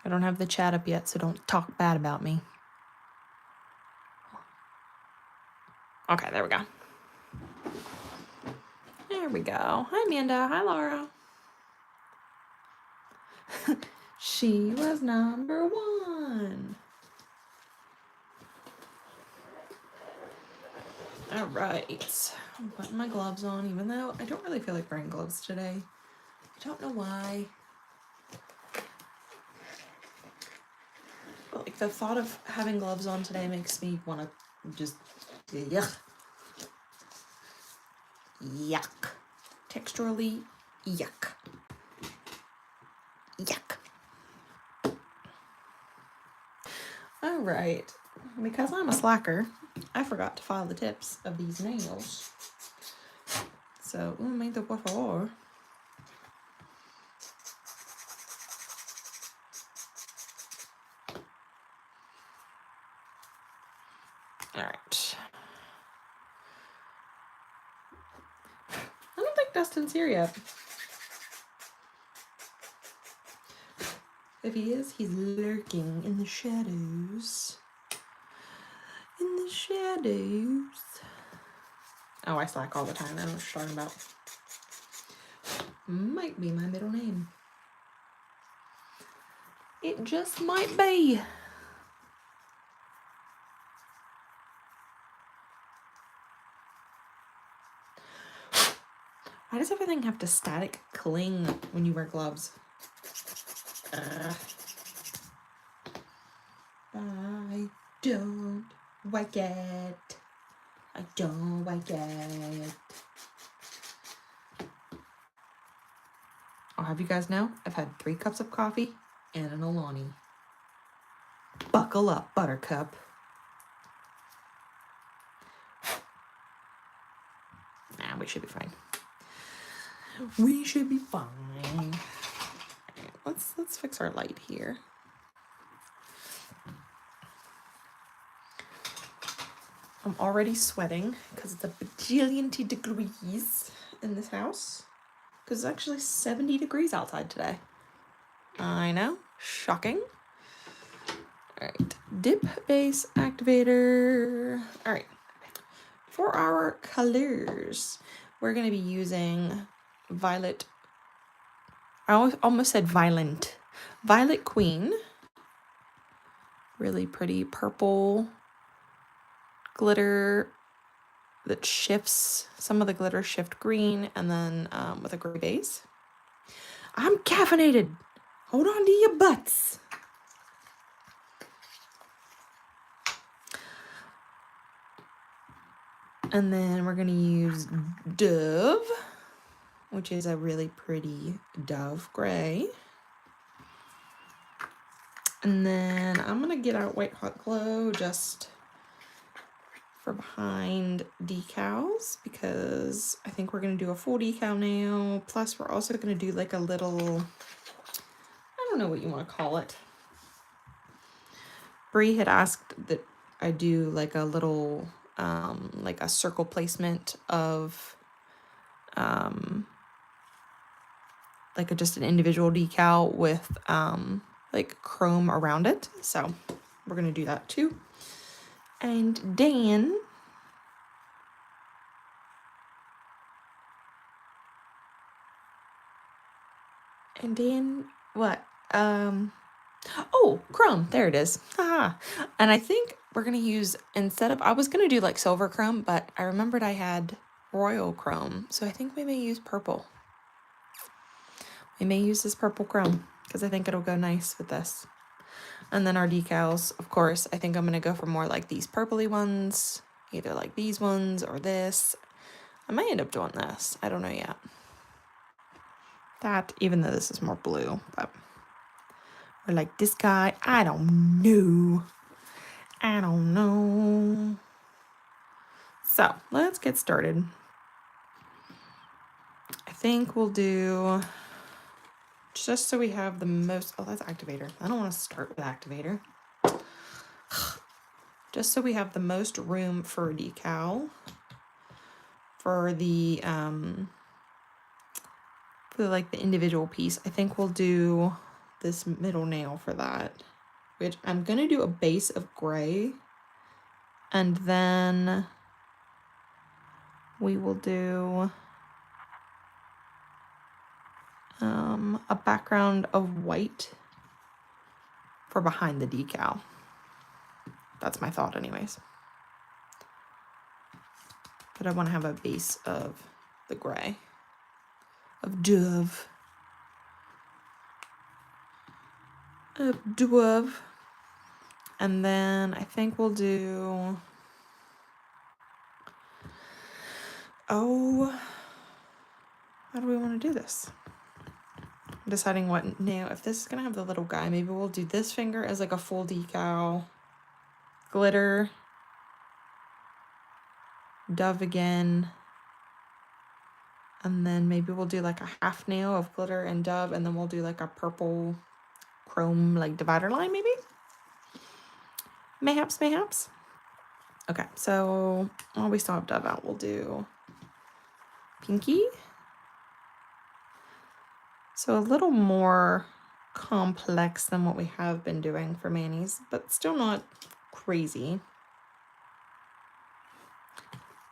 I don't have the chat up yet, so don't talk bad about me. Okay, there we go. There we go. Hi, Amanda. Hi, Laura. She was number one. All right. I'm putting my gloves on, even though I don't really feel like wearing gloves today. I don't know why. But like the thought of having gloves on today makes me want to just yuck. Yuck. Texturally, yuck. Yuck. All right. Because I'm a slacker, I forgot to file the tips of these nails. So, un momento, por favor. All right. I don't think Dustin's here yet. If he is, he's lurking in the shadows. In the shadows. Oh, I slack all the time. I don't know what you're talking about. Might be my middle name. It just might be. Why does everything have to static cling when you wear gloves? I don't like it. I don't like it. I'll have you guys know, I've had 3 cups of coffee and an Alani. Buckle up, Buttercup. Nah, we should be fine. We should be fine. Right, let's fix our light here. I'm already sweating because it's a bajillion degrees in this house. Because it's actually 70 degrees outside today. I know, shocking. All right, dip base activator. All right, for our colors, we're gonna be using Violet. I almost said Violent. Violet Queen. Really pretty purple glitter that shifts. Some of the glitter shift green and then with a gray base. I'm caffeinated. Hold on to your butts. And then we're gonna use Dove, which is a really pretty dove gray. And then I'm gonna get out White Hot Glow just for behind decals because I think we're gonna do a full decal now. Plus we're also gonna do like a little, I don't know what you wanna call it. Bree had asked that I do like a little, like a circle placement of like just an individual decal with like chrome around it. So we're gonna do that too. And Dan what? Oh, chrome. There it is. Haha. And I think we're gonna use, instead of, I was gonna do like silver chrome, but I remembered I had royal chrome, so I think we may use purple. We may use this purple chrome because I think it'll go nice with this. And then our decals, of course, I think I'm gonna go for more like these purpley ones, either like these ones or this. I might end up doing this. I don't know yet. That, even though this is more blue, but or like this guy, I don't know. I don't know. So let's get started. I think we'll do, just so we have the most, oh, that's activator. I don't want to start with activator. Just so we have the most room for a decal for like the individual piece. I think we'll do this middle nail for that, which I'm gonna do a base of gray, and then we will do a background of white for behind the decal. That's my thought anyways. But I want to have a base of the gray, of Dove. And then I think we'll do, how do we want to do this? I'm deciding what nail. If this is going to have the little guy, maybe we'll do this finger as like a full decal, glitter, Dove again, and then maybe we'll do like a half nail of glitter and Dove, and then we'll do like a purple chrome like divider line maybe. Mayhaps. Okay, so while we still have Dove out, we'll do Pinky. So a little more complex than what we have been doing for Manny's, but still not crazy.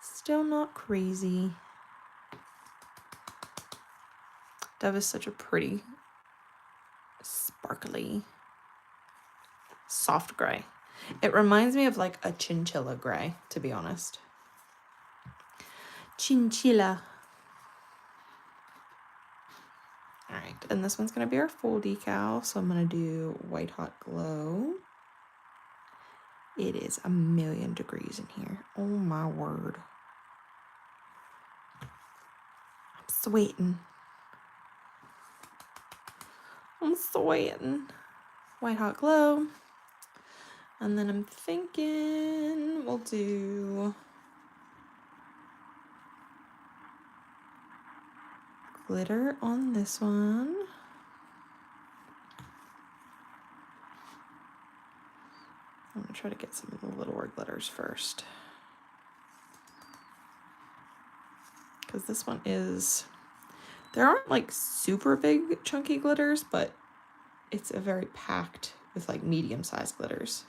Still not crazy. Dove is such a pretty, sparkly, soft gray. It reminds me of like a chinchilla gray, to be honest. Chinchilla. All right, and this one's gonna be our full decal, so I'm gonna do White Hot Glow. It is 1,000,000 degrees in here. Oh my word. I'm sweating. White Hot Glow. And then I'm thinking we'll do glitter on this one. I'm gonna try to get some of the littler glitters first, because this one is, there aren't like super big chunky glitters, but it's a very packed with like medium-sized glitters.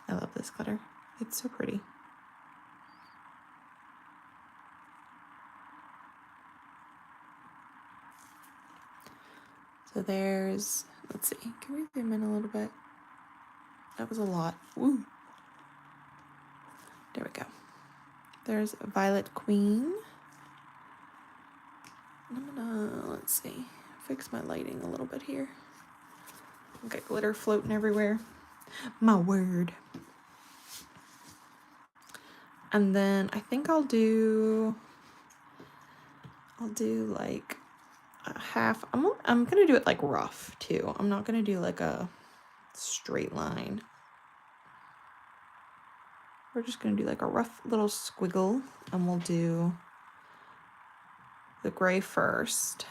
I love this glitter. It's so pretty. So there's, let's see, can we zoom in a little bit? That was a lot. Woo. There we go. There's Violet Queen. I'm gonna, let's see, fix my lighting a little bit here. I've got glitter floating everywhere. My word. And then I think I'll do like a half. I'm gonna do it like rough too. I'm not gonna do like a straight line. We're just gonna do like a rough little squiggle, and we'll do the gray first.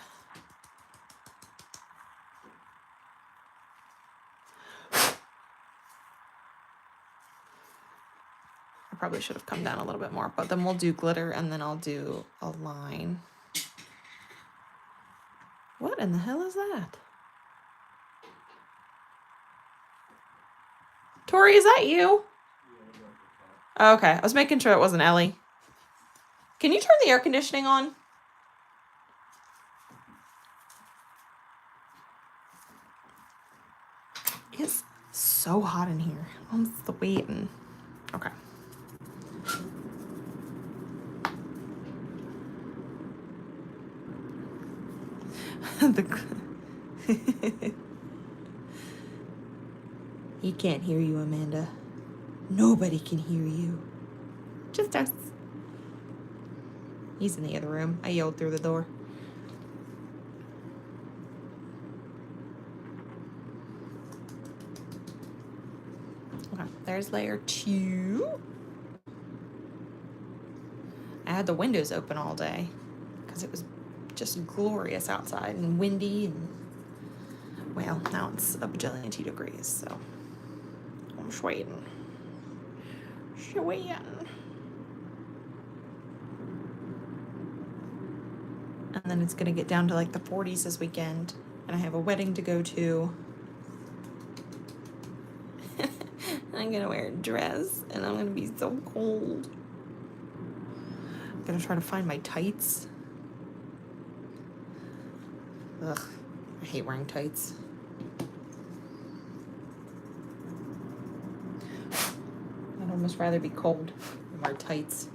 I probably should have come down a little bit more, but then we'll do glitter, and then I'll do a line. What in the hell is that? Tori, is that you? Okay, I was making sure it wasn't Ellie. Can you turn the air conditioning on? It's so hot in here. I'm sweating. Okay. He can't hear you, Amanda. Nobody can hear you. Just us. He's in the other room. I yelled through the door. Okay, there's layer 2. I had the windows open all day because it was just glorious outside and windy, and well, now it's a bajillion degrees, so I'm sweating. Joanne. And then it's gonna get down to like the 40s this weekend, and I have a wedding to go to. I'm gonna wear a dress, and I'm gonna be so cold. I'm gonna try to find my tights. Ugh, I hate wearing tights. I'd almost rather be cold than wear tights.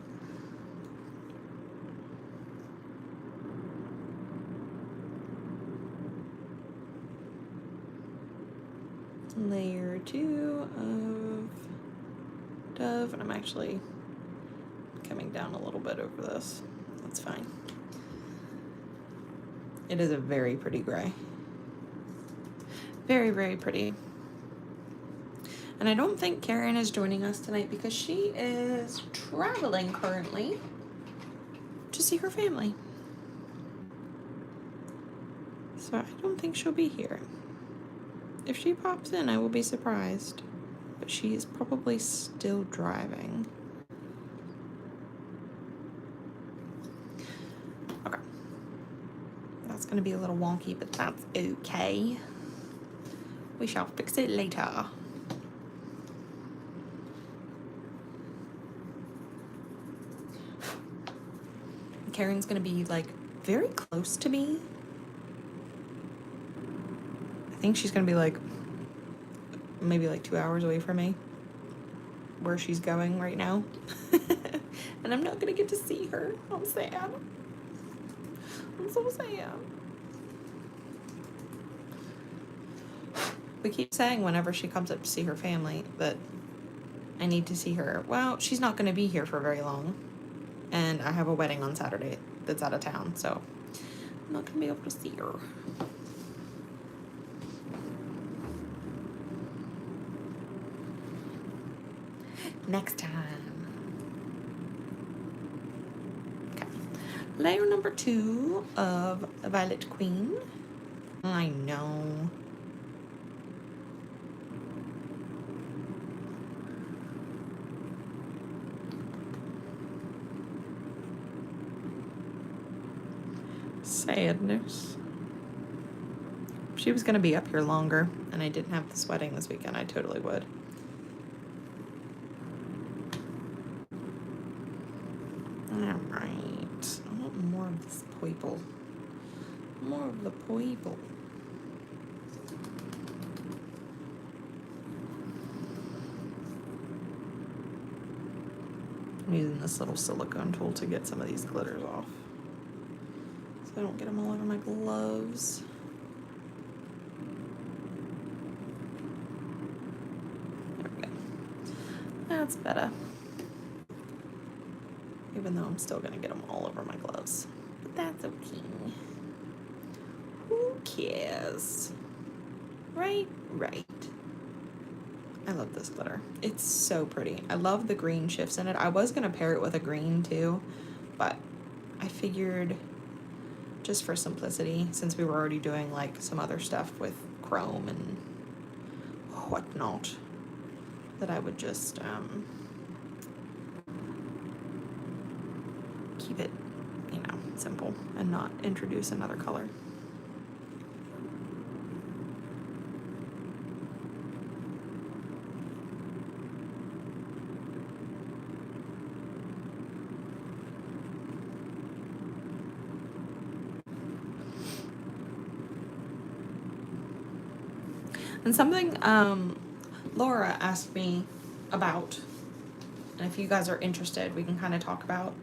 Layer 2 of Dove, and I'm actually coming down a little bit over this. That's fine. It is a very pretty gray. Very, very pretty. And I don't think Karen is joining us tonight because she is traveling currently to see her family. So I don't think she'll be here. If she pops in, I will be surprised. But she is probably still driving. Okay. That's going to be a little wonky, but that's okay. We shall fix it later. Karen's going to be like very close to me. I think she's going to be like maybe like 2 hours away from me, where she's going right now. And I'm not going to get to see her. I'm sad. I'm so sad. We keep saying whenever she comes up to see her family that I need to see her. Well, she's not going to be here for very long. And I have a wedding on Saturday that's out of town, so I'm not going to be able to see her. Next time. Okay. Layer number 2 of Violet Queen. I know. Sadness. If she was going to be up here longer and I didn't have this wedding this weekend, I totally would. Alright. I want more of this purple. More of the purple. I'm using this little silicone tool to get some of these glitters off, so I don't get them all over my gloves. There we go. That's better. Even though I'm still gonna get them all over my gloves. But that's okay. Who cares? Right? Right. I love this glitter. It's so pretty. I love the green shifts in it. I was gonna pair it with a green too, but I figured just for simplicity, since we were already doing like some other stuff with chrome and whatnot, that I would just keep it, simple and not introduce another color. And something Laura asked me about, and if you guys are interested, we can kind of talk about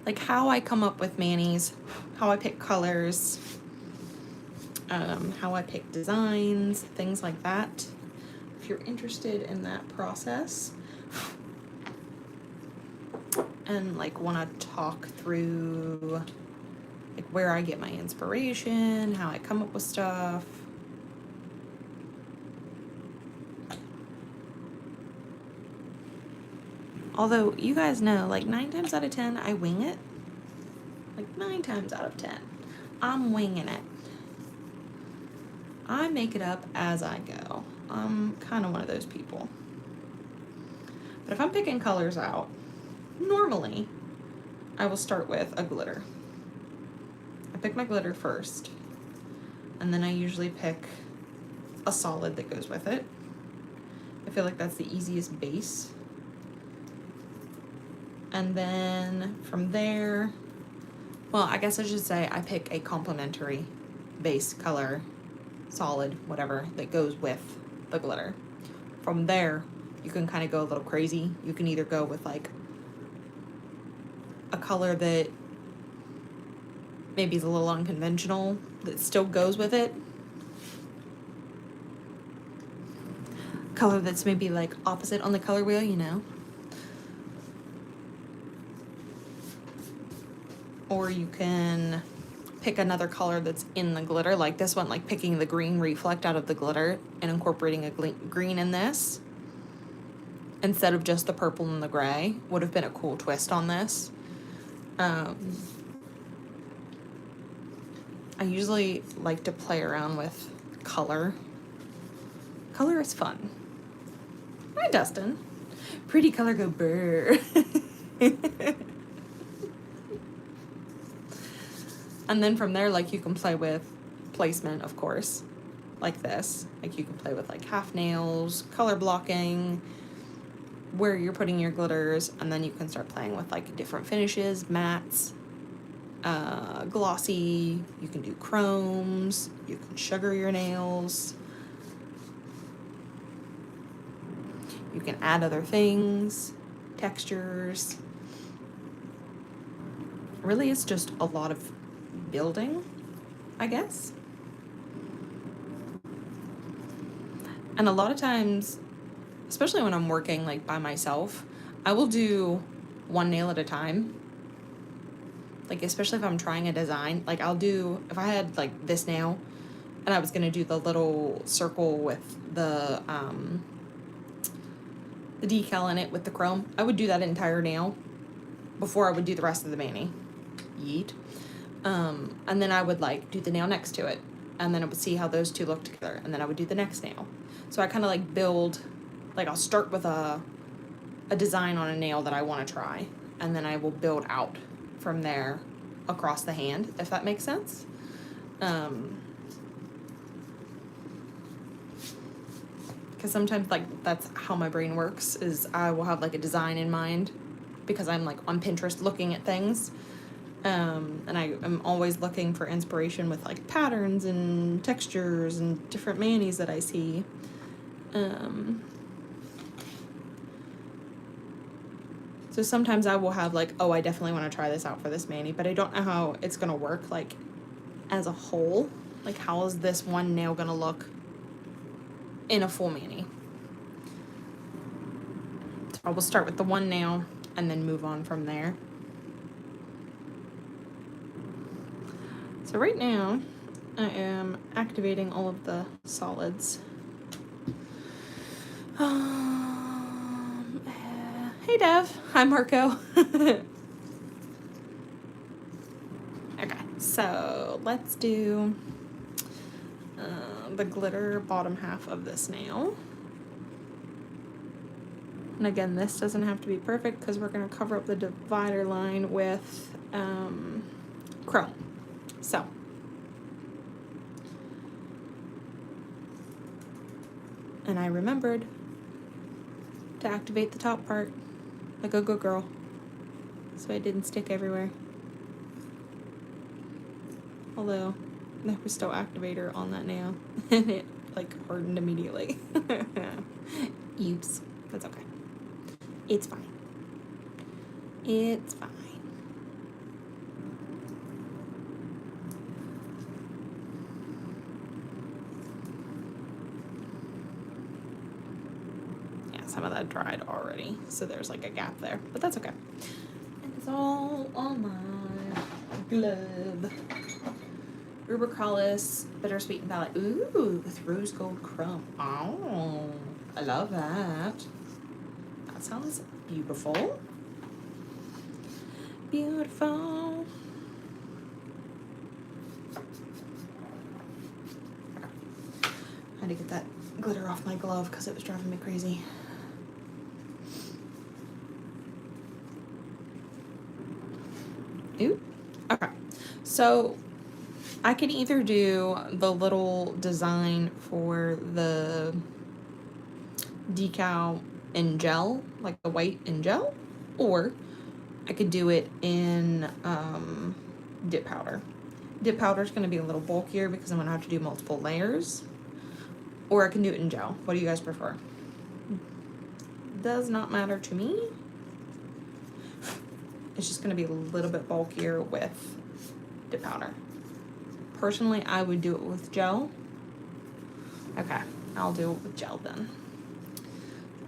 like how I come up with manis, how I pick colors, how I pick designs, things like that. If you're interested in that process and like want to talk through like where I get my inspiration, how I come up with stuff. Although you guys know, like 9 times out of 10, I wing it. Like 9 times out of 10, I'm winging it. I make it up as I go. I'm kind of one of those people. But if I'm picking colors out, normally I will start with a glitter. I pick my glitter first, and then I usually pick a solid that goes with it. I feel like that's the easiest base. And then from there, well, I guess I should say I pick a complementary base color, solid, whatever, that goes with the glitter. From there, you can kind of go a little crazy. You can either go with like a color that maybe is a little unconventional that still goes with it. Color that's maybe like opposite on the color wheel, you know. Or you can pick another color that's in the glitter, like this one, like picking the green reflect out of the glitter and incorporating a green in this instead of just the purple and the gray would have been a cool twist on this. I usually like to play around with color. Color is fun. Hi, Dustin. Pretty color go brr. And then from there, like, you can play with placement, of course, like this. Like, you can play with, like, half nails, color blocking, where you're putting your glitters, and then you can start playing with, like, different finishes, mattes, glossy. You can do chromes. You can sugar your nails. You can add other things, textures. Really, it's just a lot of building, I guess. And a lot of times, especially when I'm working like by myself, I will do one nail at a time. Like, especially if I'm trying a design, like I'll do, if I had like this nail and I was going to do the little circle with the decal in it with the chrome, I would do that entire nail before I would do the rest of the mani. Yeet. And then I would like do the nail next to it, and then I would see how those two look together, and then I would do the next nail. So I kind of like build, like I'll start with a design on a nail that I want to try, and then I will build out from there across the hand, if that makes sense. Because sometimes like that's how my brain works, is I will have like a design in mind because I'm like on Pinterest looking at things. And I am always looking for inspiration with like patterns and textures and different manis that I see. So sometimes I will have like, oh, I definitely want to try this out for this mani, but I don't know how it's going to work like as a whole. Like, how is this one nail going to look in a full mani? So I will start with the one nail and then move on from there. So right now, I am activating all of the solids. Hey Dev, hi Marco. Okay, so let's do the glitter bottom half of this nail. And again, this doesn't have to be perfect because we're going to cover up the divider line with chrome. So, and I remembered to activate the top part like a good girl, so it didn't stick everywhere. Although there was still activator on that nail and it like hardened immediately. Oops, that's okay. It's fine. It's fine. Some of that dried already, so there's like a gap there, but that's okay. It's all on my glove. Rubicrollis Bittersweet Palette. Ooh, with rose gold chrome. Oh, I love that. That sounds beautiful. Beautiful. I had to get that glitter off my glove because it was driving me crazy. Oop. Okay. So I can either do the little design for the decal in gel, like the white in gel, or I could do it in dip powder. Dip powder is going to be a little bulkier because I'm going to have to do multiple layers. Or I can do it in gel. What do you guys prefer? Does not matter to me. It's just going to be a little bit bulkier with dip powder. Personally, I would do it with gel. Okay, I'll do it with gel then.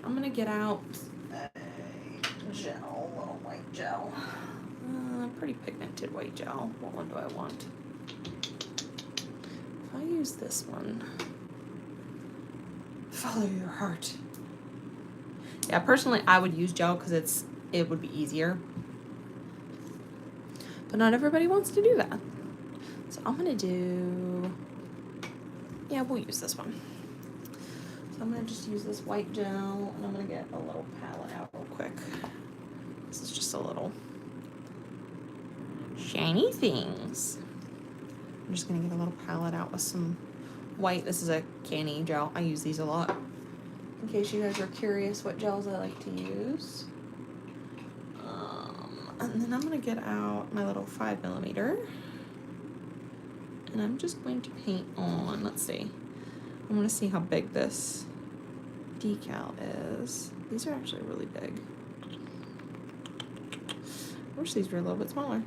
I'm going to get out a gel, a little white gel. Pretty pigmented white gel. What one do I want? If I use this one, follow your heart. Yeah, personally, I would use gel because it would be easier. But not everybody wants to do that. So I'm gonna do, yeah, we'll use this one. So I'm gonna just use this white gel, and I'm gonna get a little palette out real quick. This is just a little shiny things. I'm just gonna get a little palette out with some white. This is a canny gel. I use these a lot. In case you guys are curious what gels I like to use. And then I'm gonna get out my little 5mm. And I'm just going to paint on, let's see. I wanna see how big this decal is. These are actually really big. I wish these were a little bit smaller.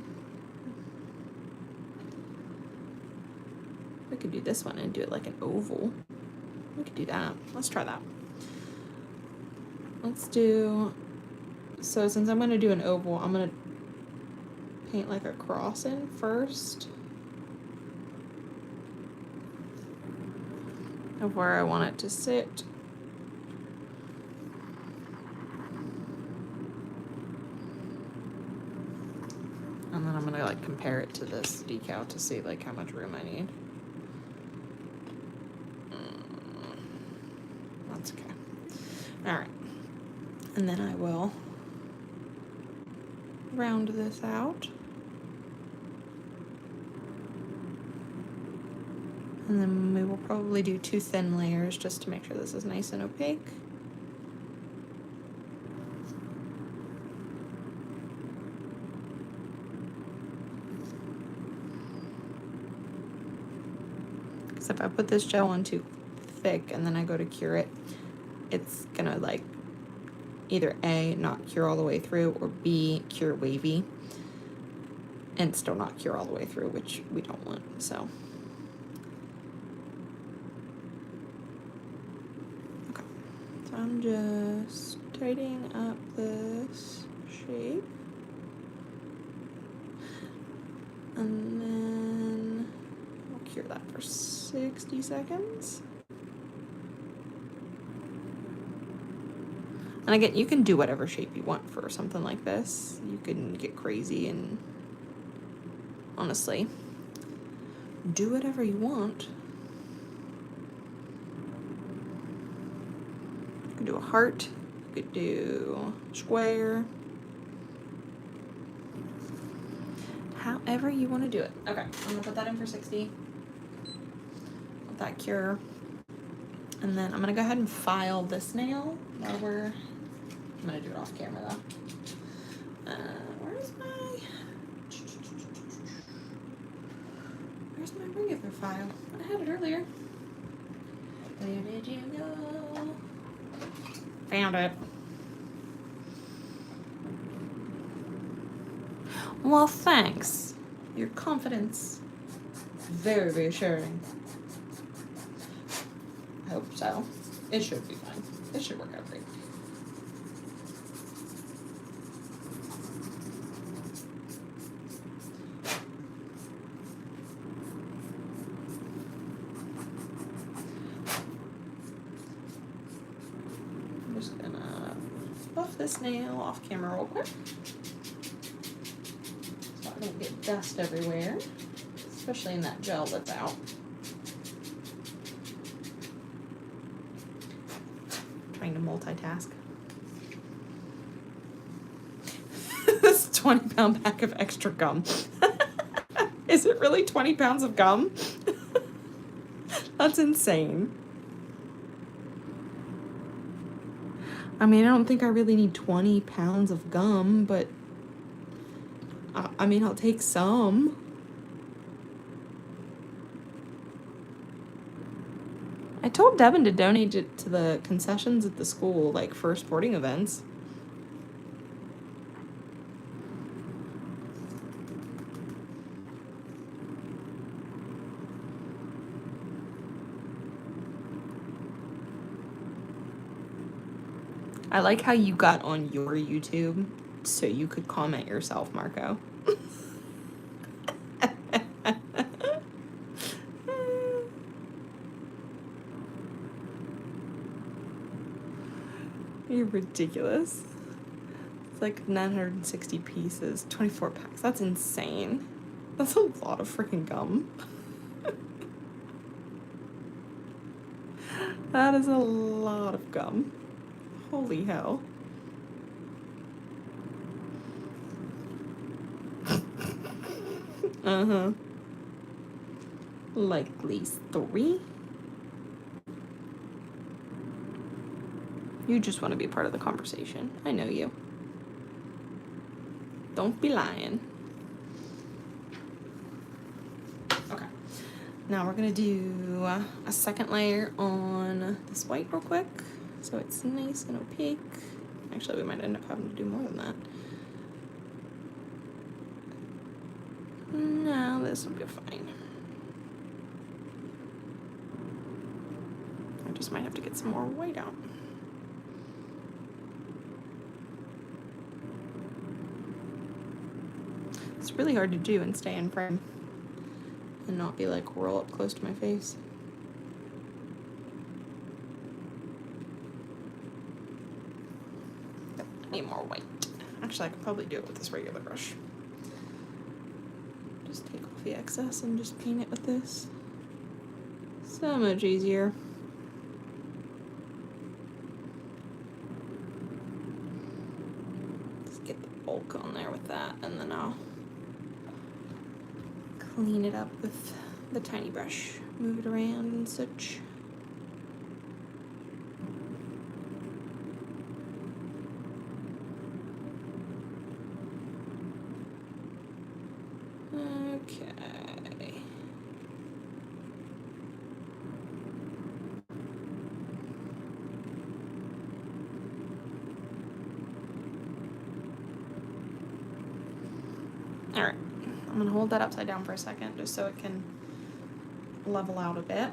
We could do this one and do it like an oval. We could do that. Let's try that. Let's do, so since I'm gonna do an oval, I'm gonna paint like a cross in first of where I want it to sit. And then I'm gonna like compare it to this decal to see like how much room I need. That's okay. All right. And then I will round this out. And then we will probably do 2 thin layers just to make sure this is nice and opaque. Because if I put this gel on too thick and then I go to cure it, it's gonna like either A, not cure all the way through, or B, cure wavy and still not cure all the way through, which we don't want. So okay, so I'm just tidying up this shape, and then we'll cure that for 60 seconds. And again, you can do whatever shape you want for something like this. You can get crazy and honestly do whatever you want. You could do a heart, you could do square, however you want to do it. Okay, I'm gonna put that in for 60. Let that cure. And then I'm gonna go ahead and file this nail while I'm gonna do it off camera though. Where's my regular file? I had it earlier. Where did you go? Found it. Well, thanks. Your confidence is very reassuring. I hope so. It should be fine. It should work out great. I'm just gonna buff this nail off camera real quick so I don't get dust everywhere, especially in that gel that's out. Trying to multitask. This 20-pound bag of extra gum. Is it really 20 pounds of gum? That's insane. I mean, I don't think I really need 20 pounds of gum, but I mean, I'll take some. I told Devin to donate it to the concessions at the school, like for sporting events. I like how you got on your YouTube so you could comment yourself, Marco. You're ridiculous. It's like 960 pieces, 24 packs. That's insane. That's a lot of freaking gum. That is a lot of gum. Holy hell. Uh-huh. Like at least 3. You just want to be part of the conversation. I know you. Don't be lying. Okay. Now we're going to do a second layer on this white real quick, so it's nice and opaque. Actually, we might end up having to do more than that. No, this will be fine. I just might have to get some more white out. It's really hard to do and stay in frame and not be like roll up close to my face. I need more white. Actually, I could probably do it with this regular brush. Just take off the excess and just paint it with this. So much easier. Just get the bulk on there with that, and then I'll clean it up with the tiny brush. Move it around and such. Okay. All right. I'm gonna hold that upside down for a second just so it can level out a bit.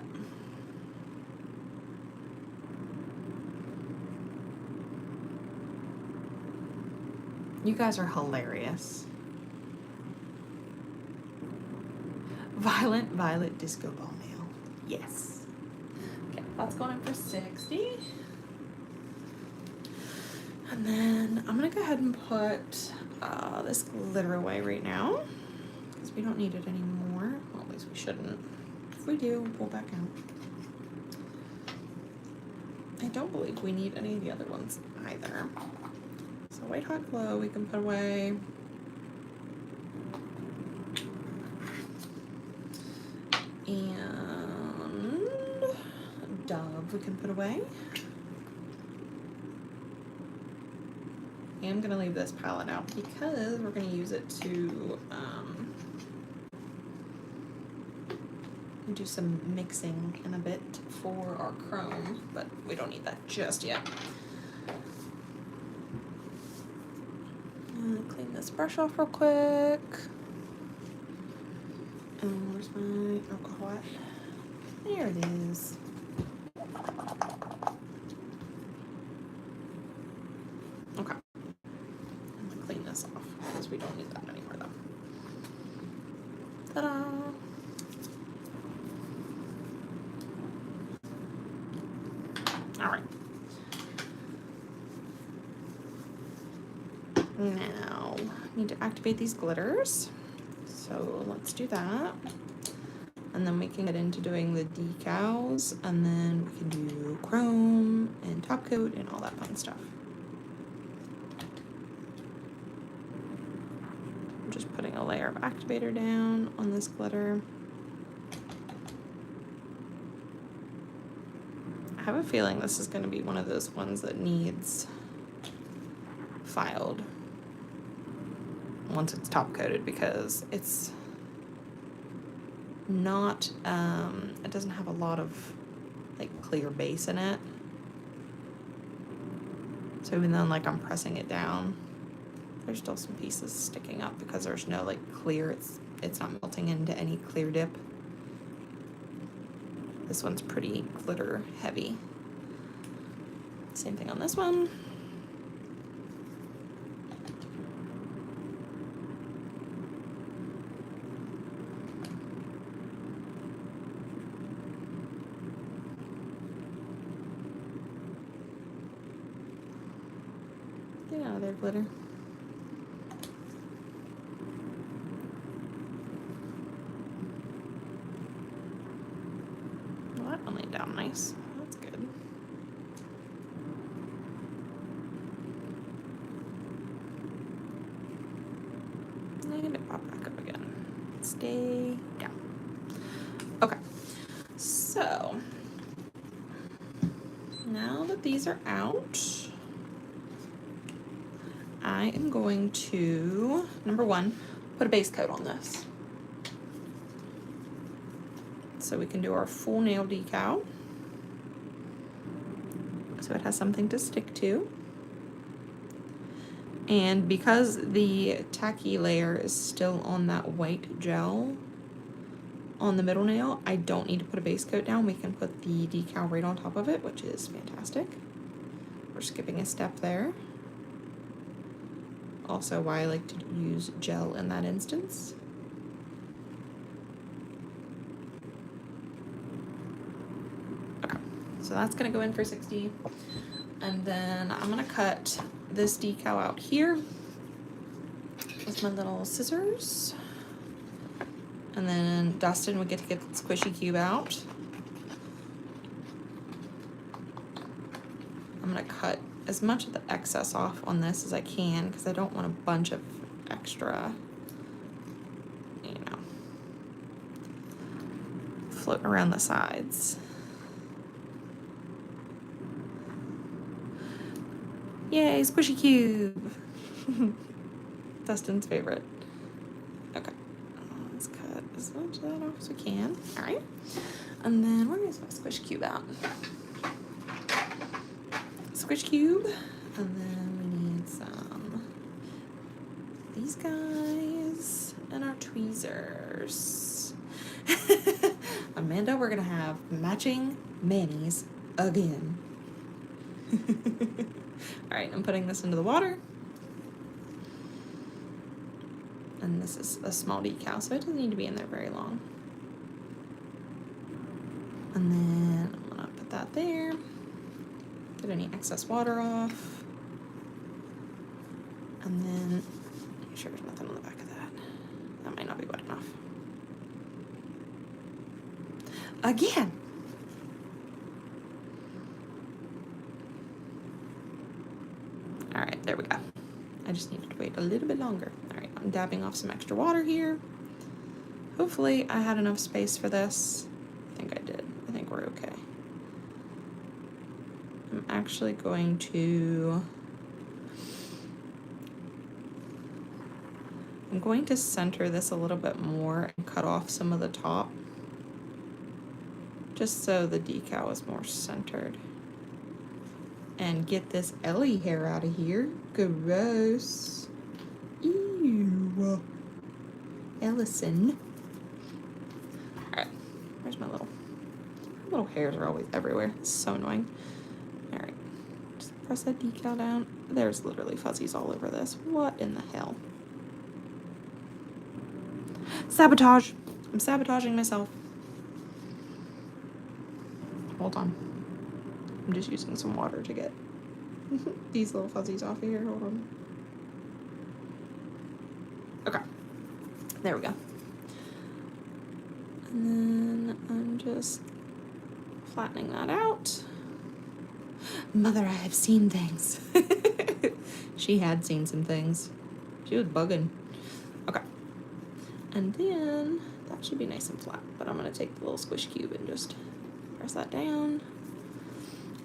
You guys are hilarious. Violent Violet Disco Ball Nail. Yes. Okay, that's going in for 60. And then I'm gonna go ahead and put this glitter away right now because we don't need it anymore. Well, at least we shouldn't. If we do, we'll pull back out. I don't believe we need any of the other ones either. So White Hot Glow we can put away. And Dove we can put away. I'm gonna leave this palette out because we're gonna use it to do some mixing in a bit for our chrome, but we don't need that just yet. Clean this brush off real quick. And where's my alcohol? There it is. Okay. I'm gonna clean this off because we don't need that anymore though. Ta-da! All right. Now, I need to activate these glitters. So let's do that. And then we can get into doing the decals, and then we can do chrome and top coat and all that fun stuff. putting a layer of activator down on this glitter. I have a feeling this is going to be one of those ones that needs filed once it's top coated, because it's not, it doesn't have a lot of like clear base in it. So even though like I'm pressing it down, there's still some pieces sticking up because there's no like clear, it's not melting into any clear dip. This one's pretty glitter heavy. Same thing on this one. Get out of there, glitter. Well, that one laid down nice. That's good. And it popped back up again. Stay down. Okay, so now that these are out, I am going to, number one, put a base coat on this. So we can do our full nail decal. So it has something to stick to. And because the tacky layer is still on that white gel on the middle nail, I don't need to put a base coat down. We can put the decal right on top of it, which is fantastic. We're skipping a step there. Also why I like to use gel in that instance. Okay, so that's gonna go in for 60. And then I'm gonna cut this decal out here with my little scissors. And then Dustin would get to get the squishy cube out. I'm gonna cut as much of the excess off on this as I can because I don't want a bunch of extra, you know, floating around the sides. Yay, squishy cube! Dustin's favorite. Okay, let's cut as much of that off as we can. All right, and then we're gonna get my squish cube out. Squish cube, and then we need some these guys and our tweezers. Amanda, we're gonna have matching manis again. All right, I'm putting this into the water. And this is a small decal, so it doesn't need to be in there very long. And then I'm gonna put that there. Get any excess water off. And then make sure there's nothing on the back of that. That might not be wet enough. Again. All right, there we go. I just needed to wait a little bit longer. All right, I'm dabbing off some extra water here. Hopefully I had enough space for this. I think I did. I think we're okay. I'm actually going to center this a little bit more and cut off some of the top, just so the decal is more centered. And get this Ellie hair out of here. Gross. Ew. Ellison. Alright, where's my little hairs are always everywhere. It's so annoying. Alright, just press that decal down. There's literally fuzzies all over this. What in the hell? Sabotage. I'm sabotaging myself. Hold on. I'm just using some water to get these little fuzzies off of here. Hold on. Okay. There we go. And then I'm just flattening that out. Mother, I have seen things. She had seen some things. She was bugging. Okay. And then that should be nice and flat, but I'm gonna take the little squish cube and just press that down.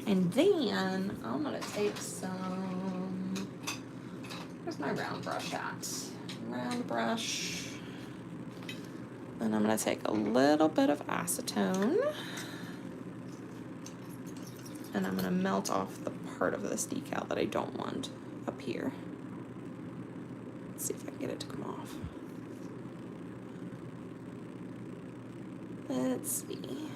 And then I'm gonna take some, where's my round brush at? Round brush. And I'm gonna take a little bit of acetone and I'm gonna melt off the part of this decal that I don't want up here. Let's see if I can get it to come off. Let's see.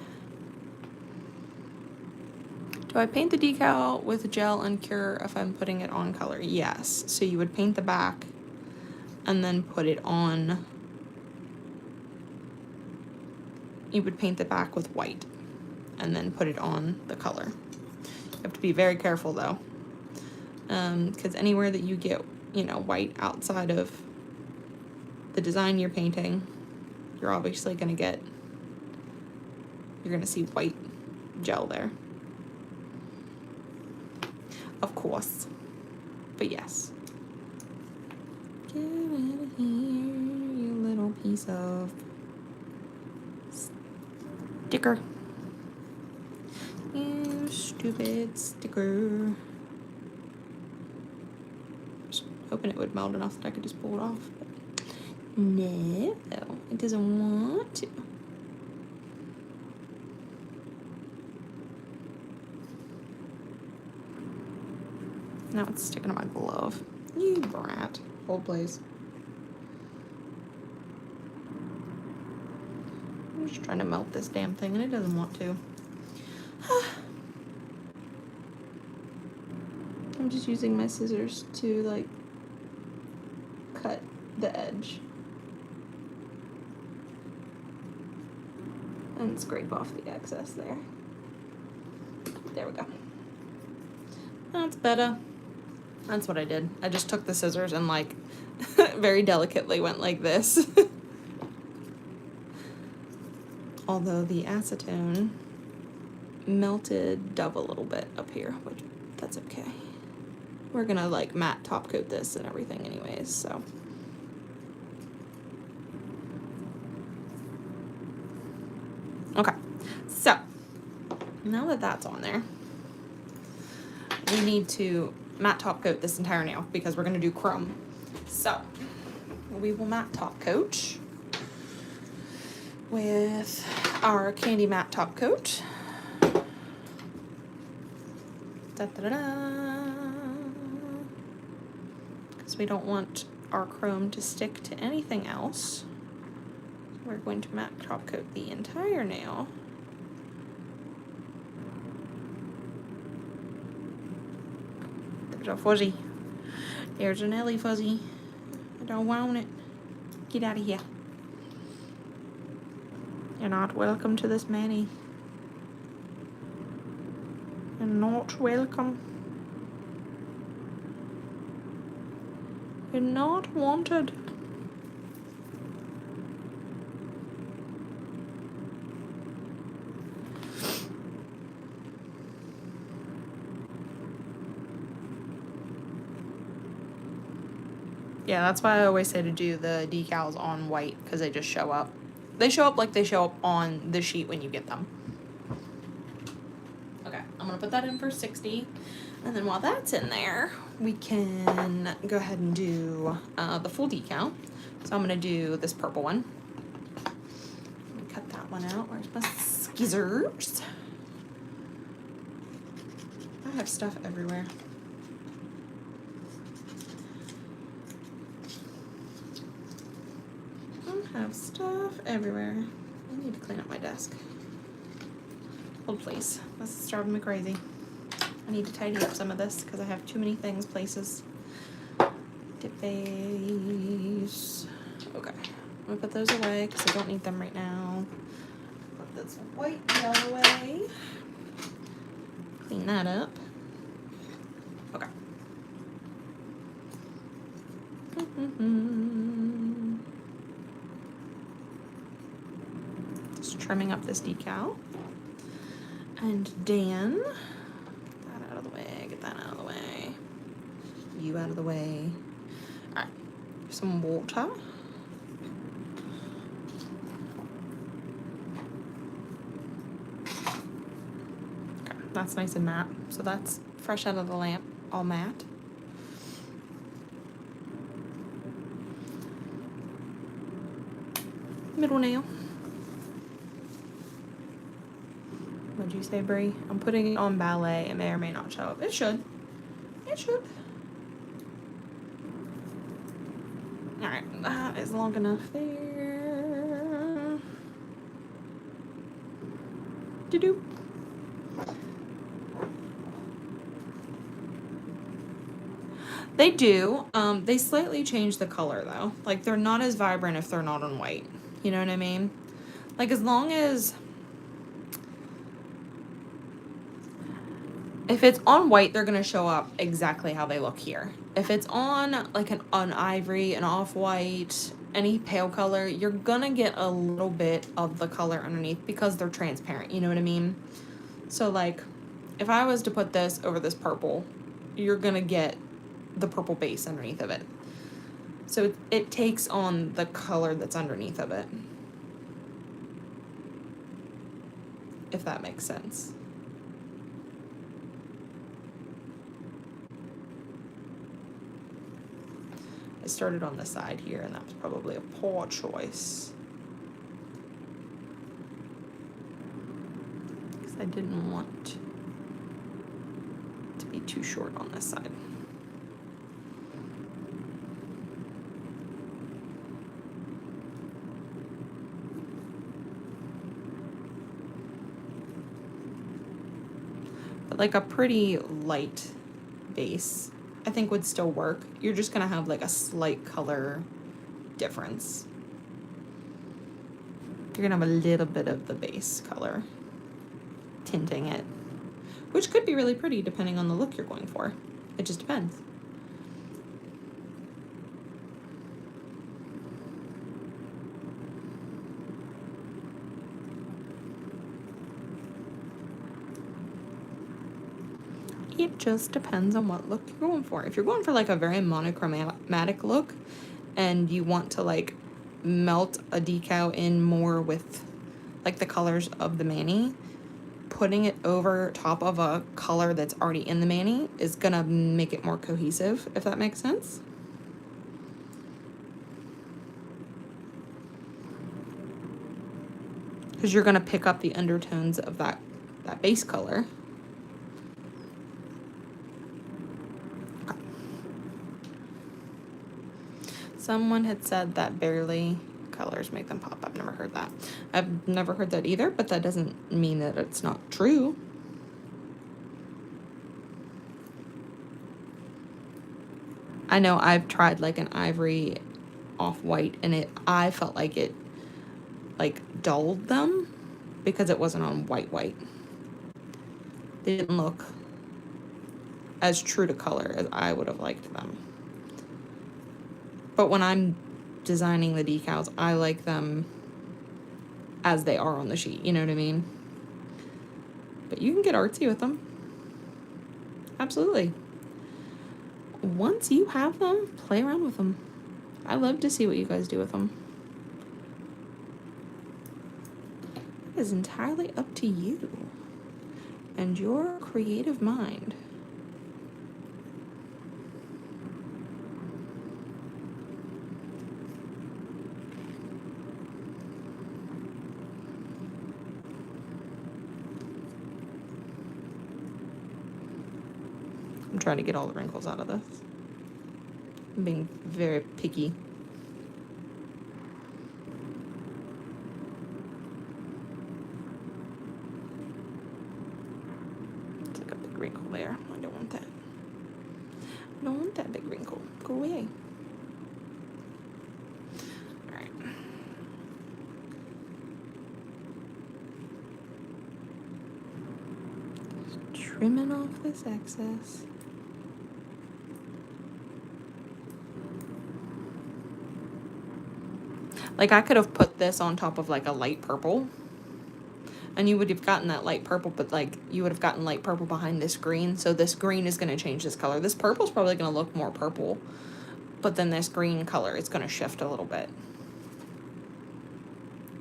Do I paint the decal with gel and cure if I'm putting it on color? Yes. So you would paint the back and then put it on. You would paint the back with white and then put it on the color. You have to be very careful though, because anywhere that you get, you know, white outside of the design you're painting, you're obviously going to get, you're going to see white gel there. Of course. But yes. Get out of here, you little piece of sticker. You stupid sticker. Just hoping it would melt enough that I could just pull it off. But no, it doesn't want to. Now it's sticking to my glove. You brat. Hold please. I'm just trying to melt this damn thing and it doesn't want to. I'm just using my scissors to like cut the edge and scrape off the excess there. There we go. That's better. That's what I did. I just took the scissors and like very delicately went like this. Although the acetone melted Dove a little bit up here, which that's okay. We're gonna like matte top coat this and everything anyways, so. Okay, so now that that's on there, we need to matte top coat this entire nail because we're gonna do chrome. So we will matte top coat with our candy matte top coat. Because we don't want our chrome to stick to anything else. We're going to matte top coat the entire nail. There's a fuzzy. There's a Nelly fuzzy. I don't want it. Get out of here. You're not welcome to this mani. You're not welcome. You're not wanted. Yeah, that's why I always say to do the decals on white, because they just show up. They show up like they show up on the sheet when you get them. Okay, I'm going to put that in for 60. And then while that's in there, we can go ahead and do the full decal. So I'm going to do this purple one. Let me cut that one out. Where's my scissors? I have stuff everywhere. I have stuff everywhere. I need to clean up my desk. Hold please. This is driving me crazy. I need to tidy up some of this because I have too many things, places. Dip base. Okay. I'm gonna put those away because I don't need them right now. Put this white gel away. Clean that up. Okay. Just trimming up this decal. And Dan, get that out of the way, get that out of the way. You out of the way. All right, some water. That's nice and matte. So that's fresh out of the lamp, all matte. Middle nail. What'd you say, Brie? I'm putting it on ballet. It may or may not show up. It should. It should. Alright, that is long enough there. Do-do. They do. They slightly change the color though. Like they're not as vibrant if they're not on white. You know what I mean? Like as long as if it's on white, they're gonna show up exactly how they look here. If it's on like an ivory, an off-white, any pale color, you're gonna get a little bit of the color underneath because they're transparent, you know what I mean? So like, if I was to put this over this purple, you're gonna get the purple base underneath of it. So it takes on the color that's underneath of it. If that makes sense. I started on the side here, and that was probably a poor choice. Because I didn't want to be too short on this side. But like a pretty light base, I think would still work. You're just gonna have like a slight color difference. You're gonna have a little bit of the base color tinting it, which could be really pretty depending on the look you're going for. It just depends. It just depends on what look you're going for. If you're going for like a very monochromatic look and you want to like melt a decal in more with like the colors of the mani, putting it over top of a color that's already in the mani is gonna make it more cohesive, if that makes sense. Because you're gonna pick up the undertones of that base color. Someone had said that barely colors make them pop. I've never heard that. I've never heard that either, but that doesn't mean that it's not true. I know I've tried like an ivory off-white and I felt like it like dulled them because it wasn't on white. They didn't look as true to color as I would have liked them. But when I'm designing the decals, I like them as they are on the sheet, you know what I mean? But you can get artsy with them. Absolutely. Once you have them, play around with them. I love to see what you guys do with them. It is entirely up to you and your creative mind. I'm trying to get all the wrinkles out of this. I'm being very picky. It's like a big wrinkle there. I don't want that. I don't want that big wrinkle. Go away. Alright. Trimming off this excess. Like I could have put this on top of like a light purple and you would have gotten that light purple, but like you would have gotten light purple behind this green. So this green is going to change this color. This purple is probably going to look more purple, but then this green color is going to shift a little bit.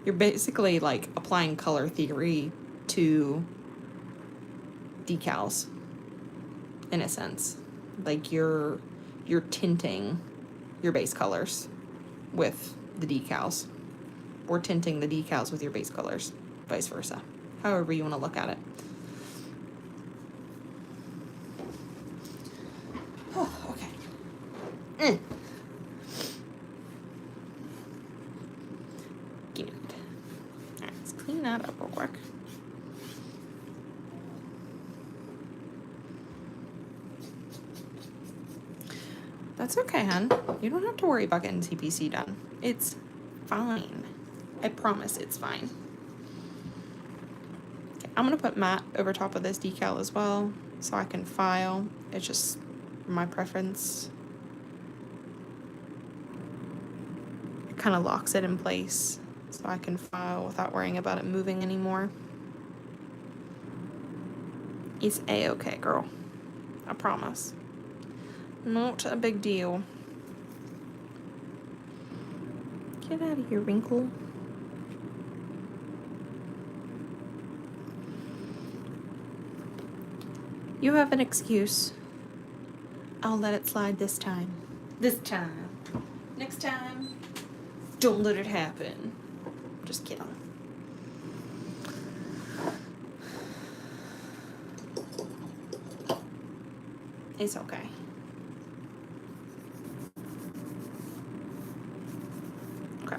You're basically like applying color theory to decals, in a sense. Like you're tinting your base colors with the decals, or tinting the decals with your base colors, vice versa. However you want to look at it. Oh, okay. Good. Alright, let's clean that up real quick. That's okay, hon. You don't have to worry about getting TPC done. It's fine. I promise it's fine. Okay, I'm gonna put matte over top of this decal as well, so I can file. It's just my preference. It kind of locks it in place, so I can file without worrying about it moving anymore. It's a-okay, girl. I promise. Not a big deal. Get out of here, wrinkle. You have an excuse. I'll let it slide this time. This time. Next time, don't let it happen. Just kidding. It's okay. Okay.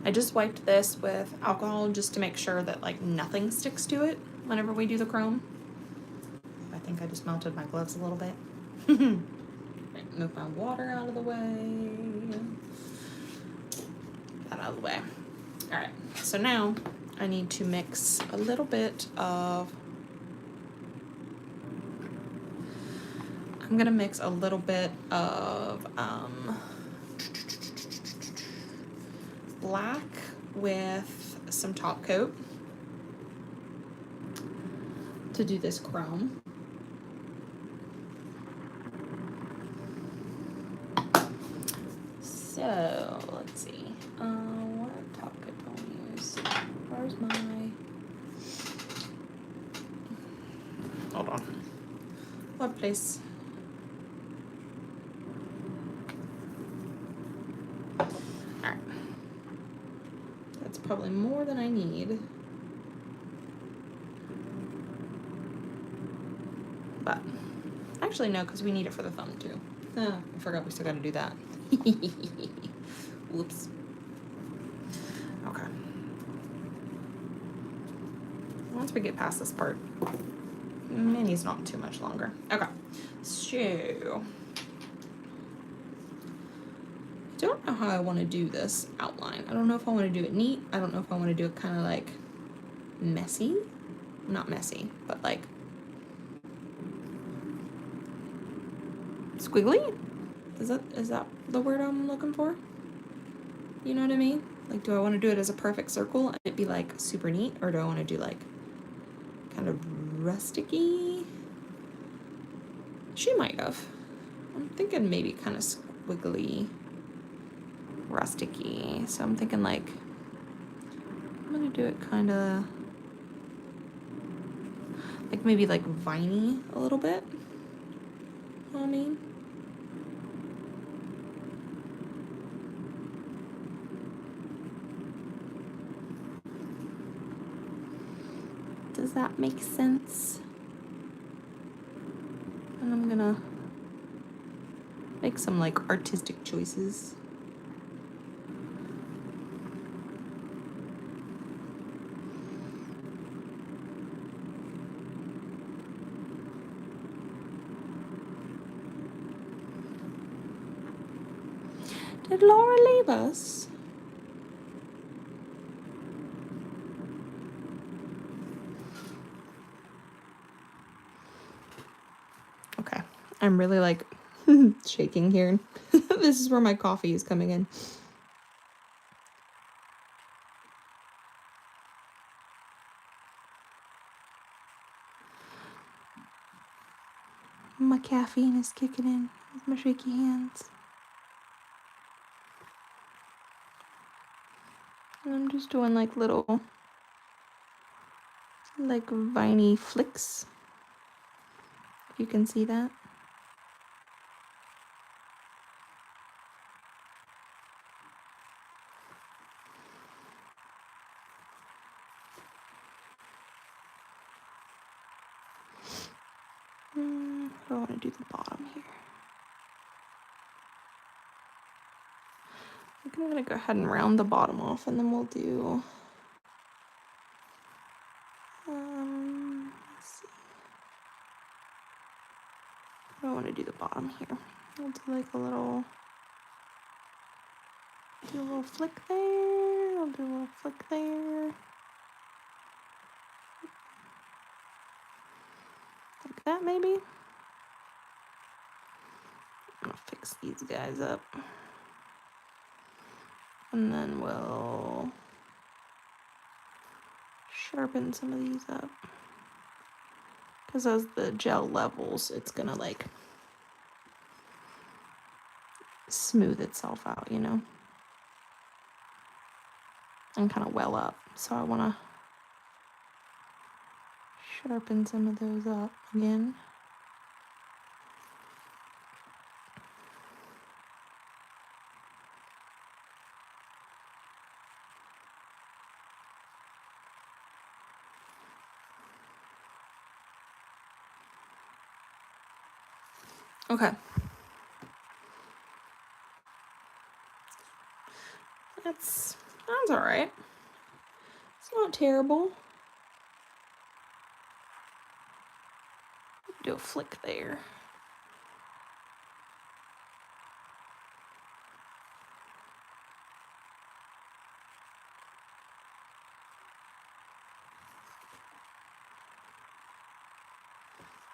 I just wiped this with alcohol just to make sure that like nothing sticks to it whenever we do the chrome. I think I just melted my gloves a little bit. Right, move my water out of the way. That out of the way. All right, so now I need to mix a little bit of, I'm gonna mix a little bit of black with some top coat to do this chrome. So let's see. What top coat do I want to use? Where's my? Hold on. What place? All right. That's probably more than I need. But actually no, because we need it for the thumb too. Oh, I forgot we still got to do that. Whoops. Okay. Once we get past this part, Minnie's not too much longer. Okay. So I don't know how I want to do this outline. I don't know if I want to do it neat. I don't know if I want to do it kind of like messy. Not messy, but like squiggly? Is that the word I'm looking for? You know what I mean? Like, do I want to do it as a perfect circle and it be like super neat, or do I want to do like kind of rusticy? She might have. I'm thinking maybe kind of squiggly, rusticy. So I'm thinking like I'm gonna do it kind of like maybe like viney a little bit. You know what I mean? Does that make sense? And I'm gonna make some like artistic choices. Did Laura leave us? Okay, I'm really like shaking here. This is where my coffee is coming in. My caffeine is kicking in with my shaky hands. And I'm just doing like little, like viney flicks. You can see that. I don't want to do the bottom here. I think I'm going to go ahead and round the bottom off, and then we'll do, let's see. I don't want to do the bottom here. We'll do like a little, do a little flick there. I'll do a little flick there. Like that, maybe. I'm gonna fix these guys up. And then we'll sharpen some of these up. Because as the gel levels, it's gonna like smooth itself out, you know? And kind of well up. So I wanna sharpen some of those up again. Okay. That's all right. It's not terrible. Do a flick there.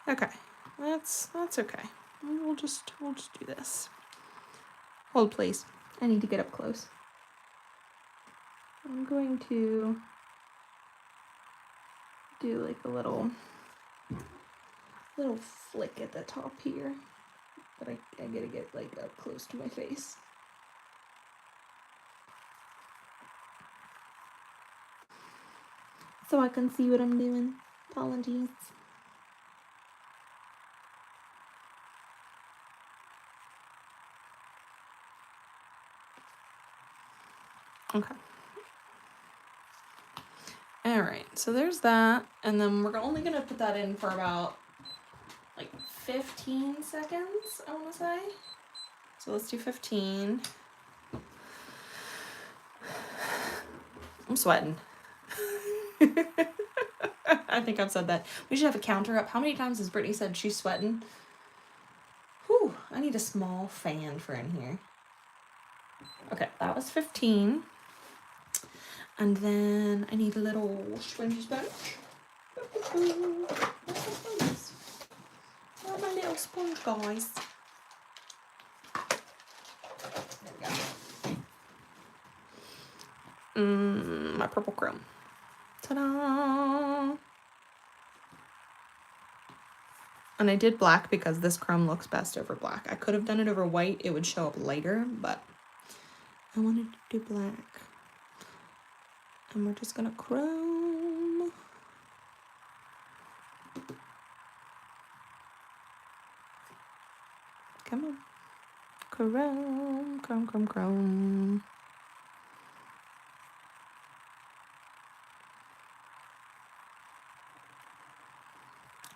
Okay, that's okay. We'll just do this. Hold, please. I need to get up close. I'm going to do like a little flick at the top here, but I gotta get like up close to my face. So I can see what I'm doing. Apologies. Okay. All right, so there's that, and then we're only gonna put that in for about like 15 seconds, I wanna say. So let's do 15. I'm sweating. I think I've said that. We should have a counter up. How many times has Brittany said she's sweating? Whew, I need a small fan for in here. Okay, that was 15. And then I need a little spongy sponge. Where are my little sponge guys? There we go. My purple chrome. Ta-da! And I did black because this chrome looks best over black. I could have done it over white. It would show up lighter, but I wanted to do black. And we're just gonna chrome. Come on. Chrome, chrome, chrome, chrome.